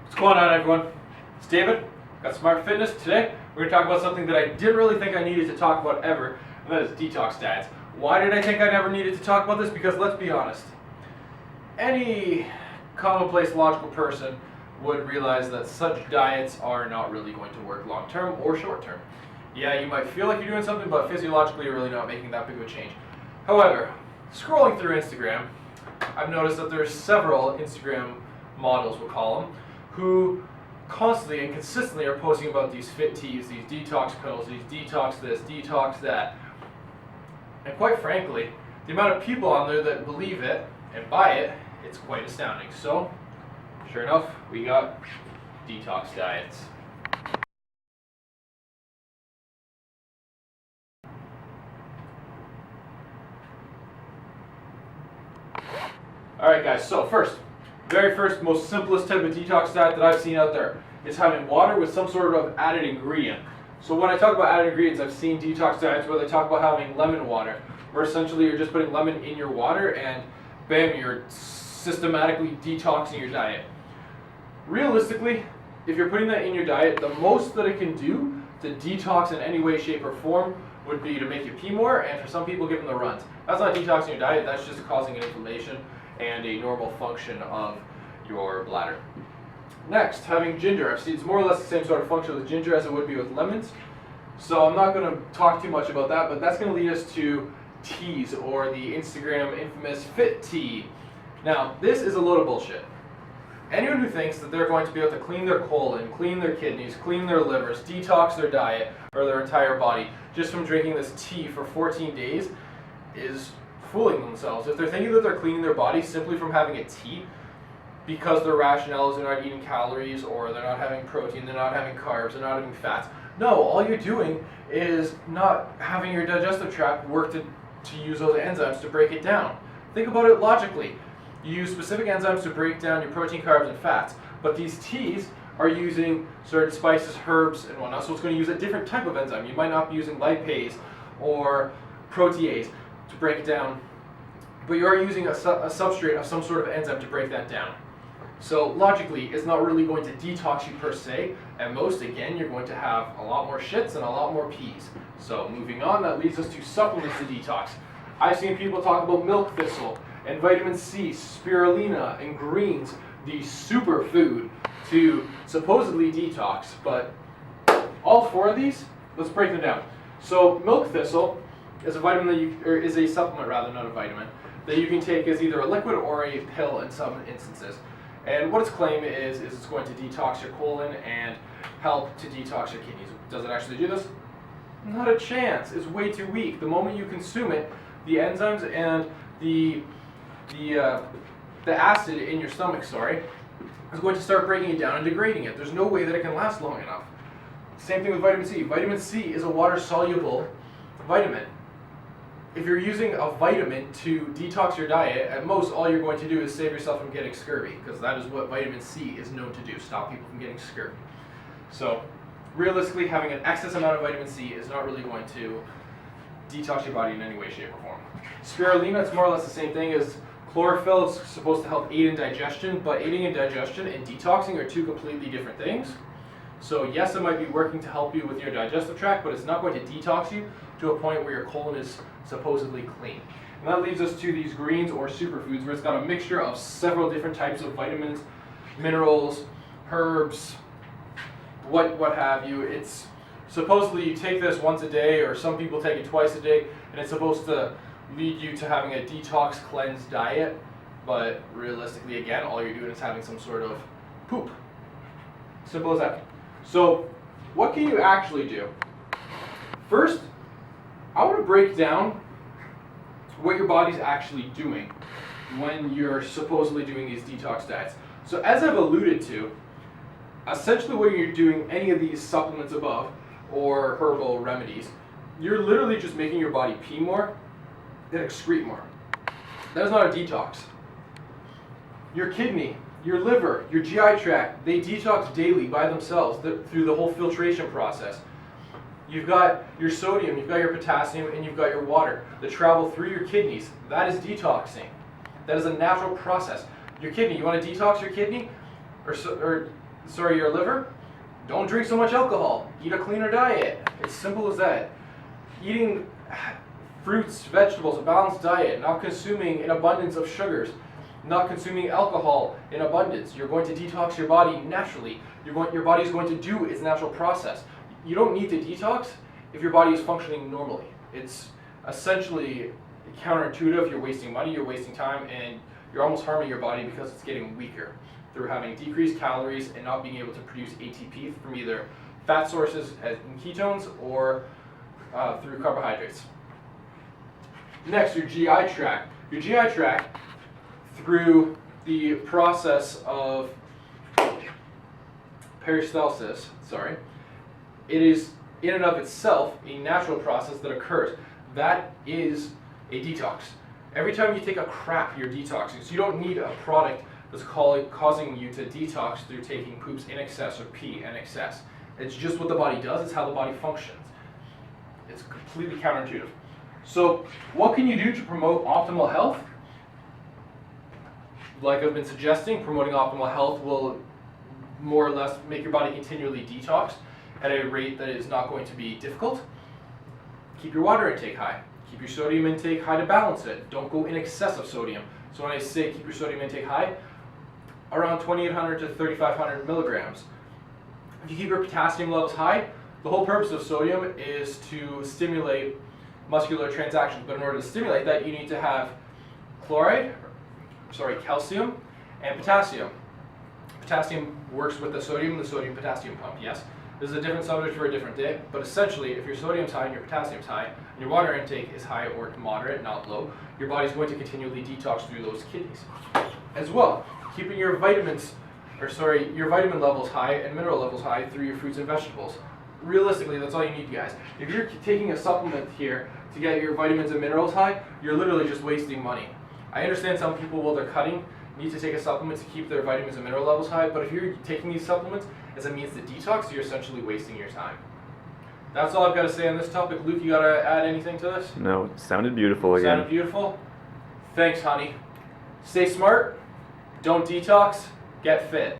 What's going on, everyone? It's David, got Smart Fitness. Today we're going to talk about something that I didn't really think I needed to talk about ever, and that is detox diets. Why did I think I never needed to talk about this? Because let's be honest, any commonplace logical person would realize that such diets are not really going to work long term or short term. Yeah, you might feel like you're doing something, but physiologically you're really not making that big of a change. However, scrolling through Instagram, I've noticed that there's several Instagram models, we'll call them, who constantly and consistently are posting about these fit teas, these detox pills, these detox this, detox that. And quite frankly, the amount of people on there that believe it and buy it, it's quite astounding. So, sure enough, we got detox diets. Alright guys, so very first, most simplest type of detox diet that I've seen out there is having water with some sort of added ingredient. So when I talk about added ingredients, I've seen detox diets where they talk about having lemon water, where essentially you're just putting lemon in your water and bam, you're systematically detoxing your diet. Realistically, if you're putting that in your diet, the most that it can do to detox in any way, shape, or form would be to make you pee more, and for some people give them the runs. That's not detoxing your diet, that's just causing an inflammation and a normal function of your bladder. Next, having ginger. I've seen it's more or less the same sort of function with ginger as it would be with lemons. So I'm not going to talk too much about that, but that's going to lead us to teas, or the Instagram infamous fit tea. Now, this is a load of bullshit. Anyone who thinks that they're going to be able to clean their colon, clean their kidneys, clean their livers, detox their diet or their entire body just from drinking this tea for 14 days is fooling themselves. If they're thinking that they're cleaning their body simply from having a tea because their rationale is they're not eating calories, or they're not having protein, they're not having carbs, they're not having fats. No, all you're doing is not having your digestive tract work to use those enzymes to break it down. Think about it logically. You use specific enzymes to break down your protein, carbs, and fats, but these teas are using certain spices, herbs, and whatnot, so it's going to use a different type of enzyme. You might not be using lipase or protease to break it down, but you are using a substrate of some sort of enzyme to break that down. So logically, it's not really going to detox you per se. At most, again, you're going to have a lot more shits and a lot more peas. So moving on, that leads us to supplements to detox. I've seen people talk about milk thistle and vitamin C, spirulina, and greens, the superfood to supposedly detox. But all four of these, let's break them down. So milk thistle is a vitamin that is a supplement rather, not a vitamin, that you can take as either a liquid or a pill in some instances. And what its claim is it's going to detox your colon and help to detox your kidneys. Does it actually do this? Not a chance. It's way too weak. The moment you consume it, the enzymes and the acid in your stomach, is going to start breaking it down and degrading it. There's no way that it can last long enough. Same thing with vitamin C. Vitamin C is a water-soluble vitamin. If you're using a vitamin to detox your diet, at most all you're going to do is save yourself from getting scurvy, because that is what vitamin C is known to do, stop people from getting scurvy. So realistically, having an excess amount of vitamin C is not really going to detox your body in any way, shape, or form. Spirulina, it's more or less the same thing as chlorophyll. It's supposed to help aid in digestion, but aiding in digestion and detoxing are two completely different things. So yes, it might be working to help you with your digestive tract, but it's not going to detox you to a point where your colon is supposedly clean. And that leads us to these greens or superfoods, where it's got a mixture of several different types of vitamins, minerals, herbs, what have you. It's supposedly you take this once a day, or some people take it twice a day, and it's supposed to lead you to having a detox cleansed diet, but realistically, again, all you're doing is having some sort of poop. Simple as that. So what can you actually do? First, I want to break down what your body's actually doing when you're supposedly doing these detox diets. So as I've alluded to, essentially when you're doing any of these supplements above or herbal remedies, you're literally just making your body pee more and excrete more. That is not a detox. Your kidney, your liver, your GI tract, they detox daily by themselves through the whole filtration process. You've got your sodium, you've got your potassium, and you've got your water that travel through your kidneys. That is detoxing. That is a natural process. Your kidney, you want to detox your kidney? Or your liver, don't drink so much alcohol. Eat a cleaner diet. It's simple as that. Eating fruits, vegetables, a balanced diet, not consuming an abundance of sugars, not consuming alcohol in abundance. You're going to detox your body naturally. Your body is going to do its natural process. You don't need to detox if your body is functioning normally. It's essentially counterintuitive. You're wasting money, you're wasting time, and you're almost harming your body because it's getting weaker through having decreased calories and not being able to produce ATP from either fat sources as in ketones or through carbohydrates. Next, your GI tract. Your GI tract, through the process of peristalsis, it is in and of itself a natural process that occurs. That is a detox. Every time you take a crap, you're detoxing. So you don't need a product that's causing you to detox through taking poops in excess or pee in excess. It's just what the body does. It's how the body functions. It's completely counterintuitive. So what can you do to promote optimal health? Like I've been suggesting, promoting optimal health will more or less make your body continually detox at a rate that is not going to be difficult. Keep your water intake high. Keep your sodium intake high to balance it. Don't go in excess of sodium. So when I say keep your sodium intake high, around 2,800 to 3,500 milligrams. If you keep your potassium levels high, the whole purpose of sodium is to stimulate muscular transactions. But in order to stimulate that, you need to have calcium and potassium. Potassium works with the sodium-potassium pump, yes. This is a different subject for a different day, but essentially, if your sodium's high and your potassium's high, and your water intake is high or moderate, not low, your body's going to continually detox through those kidneys. As well, keeping your vitamin levels high and mineral levels high through your fruits and vegetables. Realistically, that's all you need, guys. If you're taking a supplement here to get your vitamins and minerals high, you're literally just wasting money. I understand some people, while they're cutting, need to take a supplement to keep their vitamins and mineral levels high, but if you're taking these supplements as a means to detox, you're essentially wasting your time. That's all I've got to say on this topic. Luke, you got to add anything to this? No, it sounded beautiful again. Sounded beautiful? Thanks, honey. Stay smart, don't detox, get fit.